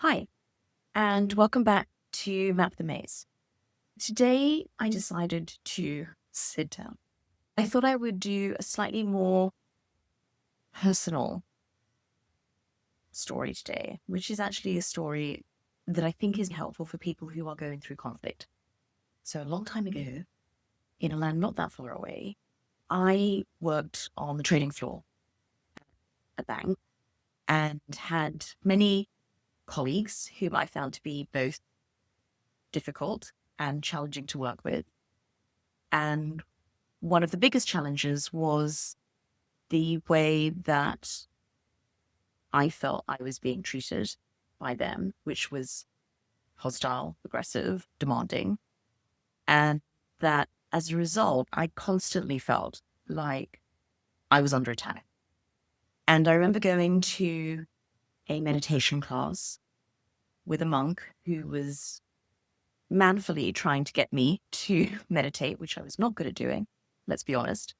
Hi, and welcome back to Map the Maze. Today, I decided to sit down. I thought I would do a slightly more personal story today, which is actually a story that I think is helpful for people who are going through conflict. So, a long time ago, in a land not that far away, I worked on the trading floor at a bank and had many colleagues whom I found to be both difficult and challenging to work with. And one of the biggest challenges was the way that I felt I was being treated by them, which was hostile, aggressive, demanding. And that as a result, I constantly felt like I was under attack. And I remember going to a meditation class with a monk who was manfully trying to get me to meditate, which I was not good at doing, let's be honest.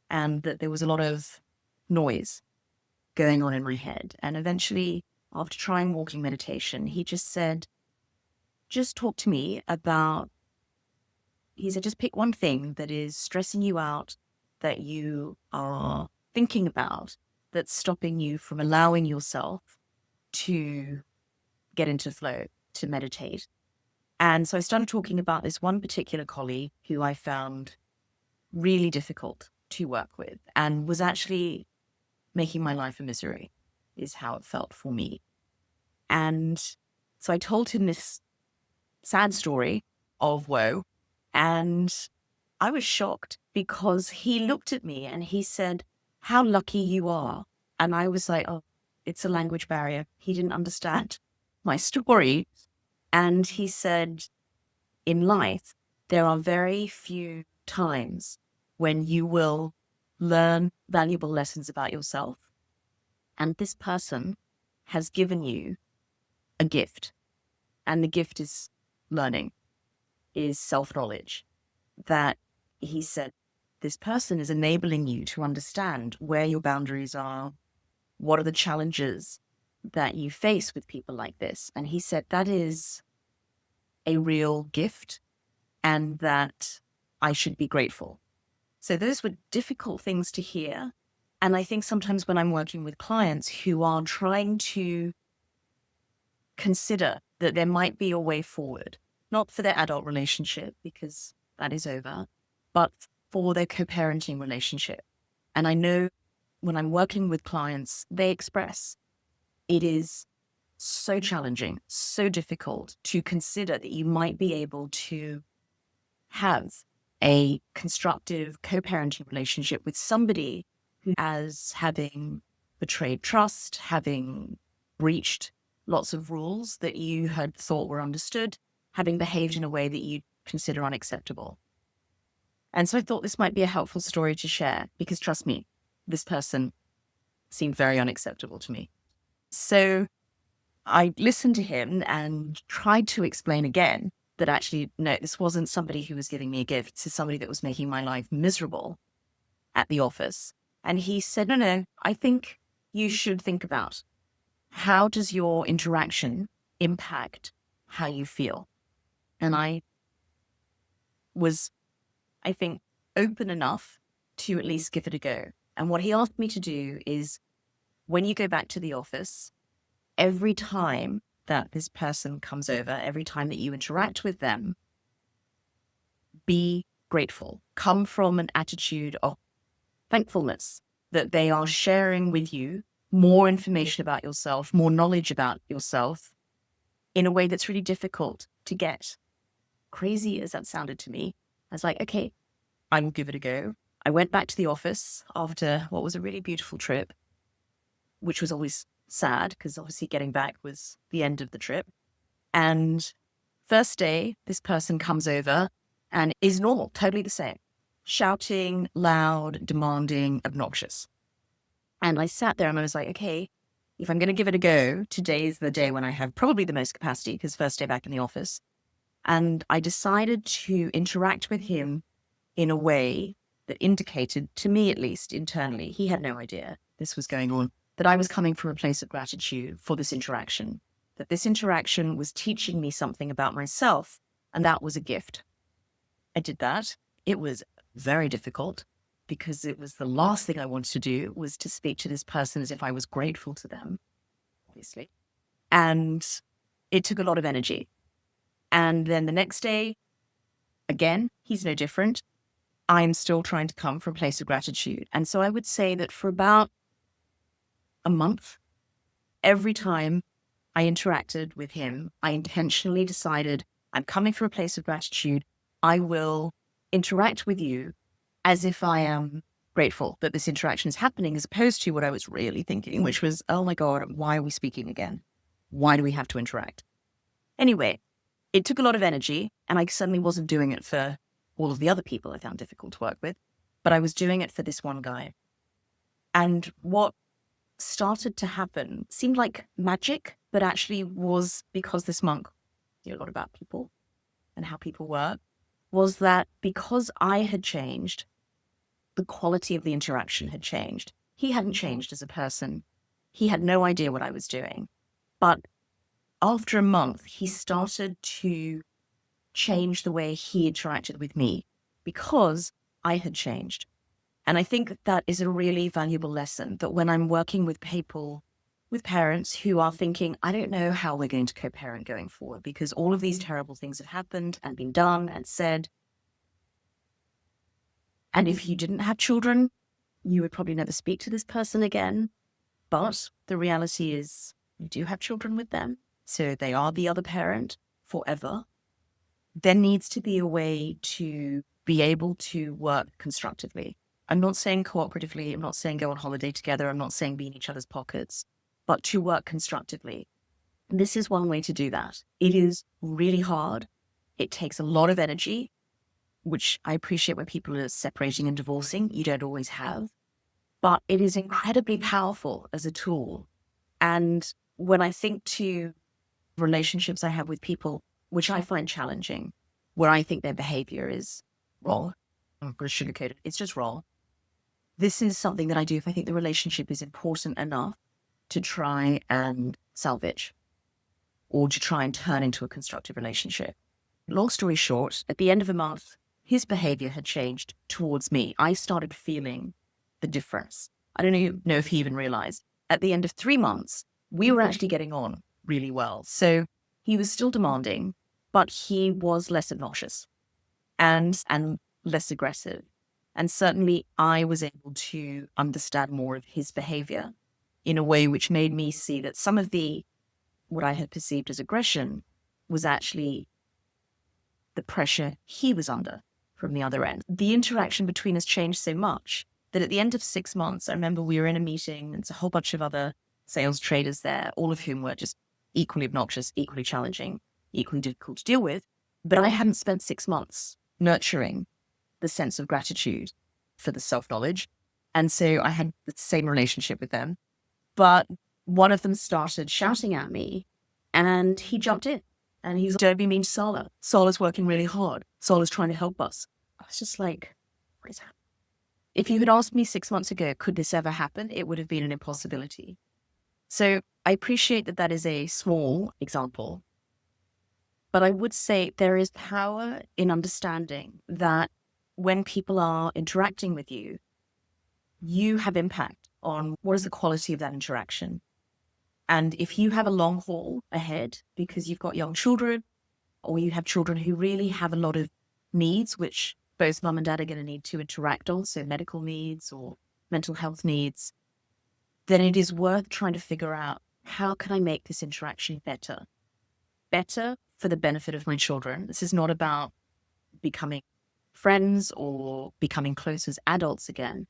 And that there was a lot of noise going on in my head. And eventually, after trying walking meditation, he just said, just talk to me about, he said, just pick one thing that is stressing you out, that you are thinking about, that's stopping you from allowing yourself to get into flow, to meditate. And so I started talking about this one particular colleague who I found really difficult to work with and was actually making my life a misery, is how it felt for me. And so I told him this sad story of woe, and I was shocked because he looked at me and he said, "How lucky you are." And I was like, oh, it's a language barrier. He didn't understand my story. And he said, in life, there are very few times when you will learn valuable lessons about yourself. And this person has given you a gift. And the gift is learning, is self-knowledge. That he said, this person is enabling you to understand where your boundaries are, what are the challenges that you face with people like this. And he said, that is a real gift and that I should be grateful. So those were difficult things to hear. And I think sometimes when I'm working with clients who are trying to consider that there might be a way forward, not for their adult relationship, because that is over, but for their co-parenting relationship. And I know when I'm working with clients, they express it is so challenging, so difficult to consider that you might be able to have a constructive co-parenting relationship with somebody who, as having betrayed trust, having breached lots of rules that you had thought were understood, having behaved in a way that you consider unacceptable. And so I thought this might be a helpful story to share because, trust me, this person seemed very unacceptable to me. So I listened to him and tried to explain again that actually, no, this wasn't somebody who was giving me a gift. This is somebody that was making my life miserable at the office. And he said, no, I think you should think about how does your interaction impact how you feel? And I was, I think, open enough to at least give it a go. And what he asked me to do is when you go back to the office, every time that this person comes over, every time that you interact with them, be grateful. Come from an attitude of thankfulness that they are sharing with you more information about yourself, more knowledge about yourself in a way that's really difficult to get. Crazy as that sounded to me, I was like, okay, I will give it a go. I went back to the office after what was a really beautiful trip, which was always sad because obviously getting back was the end of the trip. And first day, this person comes over and is normal, totally the same, shouting, loud, demanding, obnoxious. And I sat there and I was like, okay, if I'm going to give it a go, today is the day when I have probably the most capacity because first day back in the office. And I decided to interact with him in a way that indicated, to me at least internally, he had no idea this was going on, that I was coming from a place of gratitude for this interaction. that this interaction was teaching me something about myself, and that was a gift. I did that. It was very difficult because it was the last thing I wanted to do was to speak to this person as if I was grateful to them, obviously. And it took a lot of energy. And then the next day, again, he's no different. I'm still trying to come from a place of gratitude. And so I would say that for about a month, every time I interacted with him, I intentionally decided I'm coming from a place of gratitude. I will interact with you as if I am grateful that this interaction is happening, as opposed to what I was really thinking, which was, oh my God, why are we speaking again? Why do we have to interact? Anyway, it took a lot of energy, and I suddenly wasn't doing it for all of the other people I found difficult to work with, but I was doing it for this one guy. And what started to happen seemed like magic, but actually was because this monk knew a lot about people and how people work, was that because I had changed, the quality of the interaction had changed. He hadn't changed as a person. He had no idea what I was doing. But after a month, he started to change the way he interacted with me because I had changed. And I think that is a really valuable lesson, that when I'm working with people, with parents who are thinking, I don't know how we're going to co-parent going forward because all of these terrible things have happened and been done and said. And if you didn't have children, you would probably never speak to this person again. But the reality is you do have children with them. So they are the other parent forever. There needs to be a way to be able to work constructively. I'm not saying cooperatively. I'm not saying go on holiday together. I'm not saying be in each other's pockets, but to work constructively. And this is one way to do that. It is really hard. It takes a lot of energy, which I appreciate when people are separating and divorcing. You don't always have, but it is incredibly powerful as a tool. And when I think to relationships I have with people, which I find challenging, where I think their behavior is wrong, I'm going to sugarcoat it, it's just wrong. This is something that I do if I think the relationship is important enough to try and salvage or to try and turn into a constructive relationship. Long story short, at the end of a month, his behavior had changed towards me. I started feeling the difference. I don't know if he even realized. At the end of 3 months, we were actually getting on really well. So he was still demanding, but he was less obnoxious and less aggressive. And certainly I was able to understand more of his behavior in a way which made me see that some of what I had perceived as aggression was actually the pressure he was under from the other end. The interaction between us changed so much that at the end of 6 months, I remember we were in a meeting and there's a whole bunch of other sales traders there, all of whom were just equally obnoxious, equally challenging, equally difficult to deal with. But I hadn't spent 6 months nurturing the sense of gratitude for the self-knowledge. And so I had the same relationship with them. But one of them started shouting at me and he jumped in and he's like, don't be mean to Sala. Sala's working really hard. Sala's trying to help us. I was just like, what is happening? If you had asked me 6 months ago, could this ever happen? It would have been an impossibility. So I appreciate that that is a small example, but I would say there is power in understanding that when people are interacting with you, you have impact on what is the quality of that interaction. And if you have a long haul ahead because you've got young children or you have children who really have a lot of needs, which both mum and dad are going to need to interact on, so medical needs or mental health needs, then it is worth trying to figure out, how can I make this interaction better? Better for the benefit of my children. This is not about becoming friends or becoming close as adults again.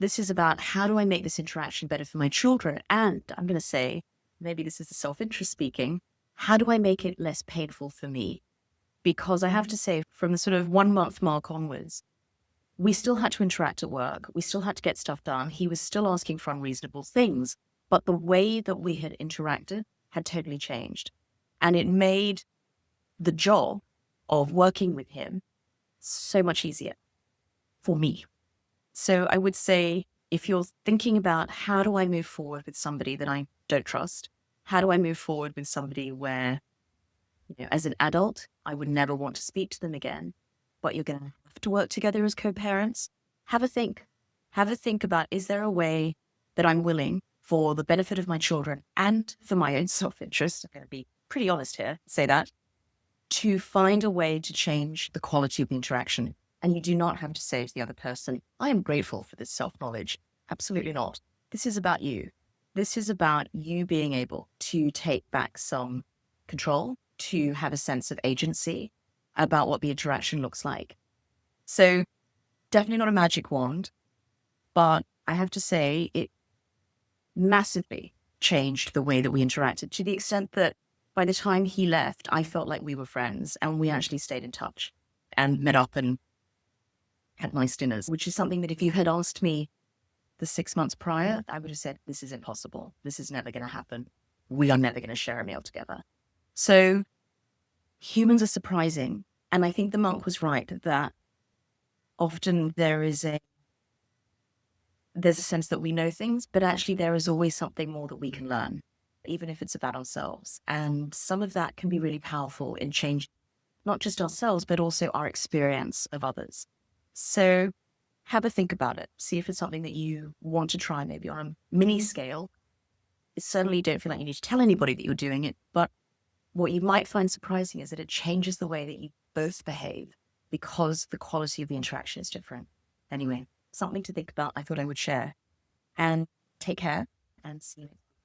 This is about, how do I make this interaction better for my children? And I'm going to say, maybe this is the self-interest speaking, how do I make it less painful for me? Because I have to say, from the sort of 1 month mark onwards, we still had to interact at work. We still had to get stuff done. He was still asking for unreasonable things, but the way that we had interacted had totally changed. And it made the job of working with him so much easier for me. So I would say, if you're thinking about, how do I move forward with somebody that I don't trust? how do I move forward with somebody where, as an adult, I would never want to speak to them again, but you're going to have to work together as co-parents? Have a think. Have a think about, is there a way that I'm willing, for the benefit of my children and for my own self-interest, I'm going to be pretty honest here, say that, to find a way to change the quality of the interaction. And you do not have to say to the other person, I am grateful for this self-knowledge. Absolutely not. This is about you. This is about you being able to take back some control, to have a sense of agency about what the interaction looks like. So definitely not a magic wand, but I have to say it massively changed the way that we interacted, to the extent that by the time he left, I felt like we were friends and we actually stayed in touch and met up and had nice dinners, which is something that if you had asked me the 6 months prior, I would have said, this is impossible. This is never going to happen. We are never going to share a meal together. So humans are surprising. And I think the monk was right that often there's a sense that we know things, but actually there is always something more that we can learn, even if it's about ourselves. And some of that can be really powerful in changing not just ourselves, but also our experience of others. So have a think about it. See if it's something that you want to try, maybe on a mini scale. Certainly don't feel like you need to tell anybody that you're doing it, but what you might find surprising is that it changes the way that you both behave because the quality of the interaction is different. Anyway, something to think about. I thought I would share. And take care and see you.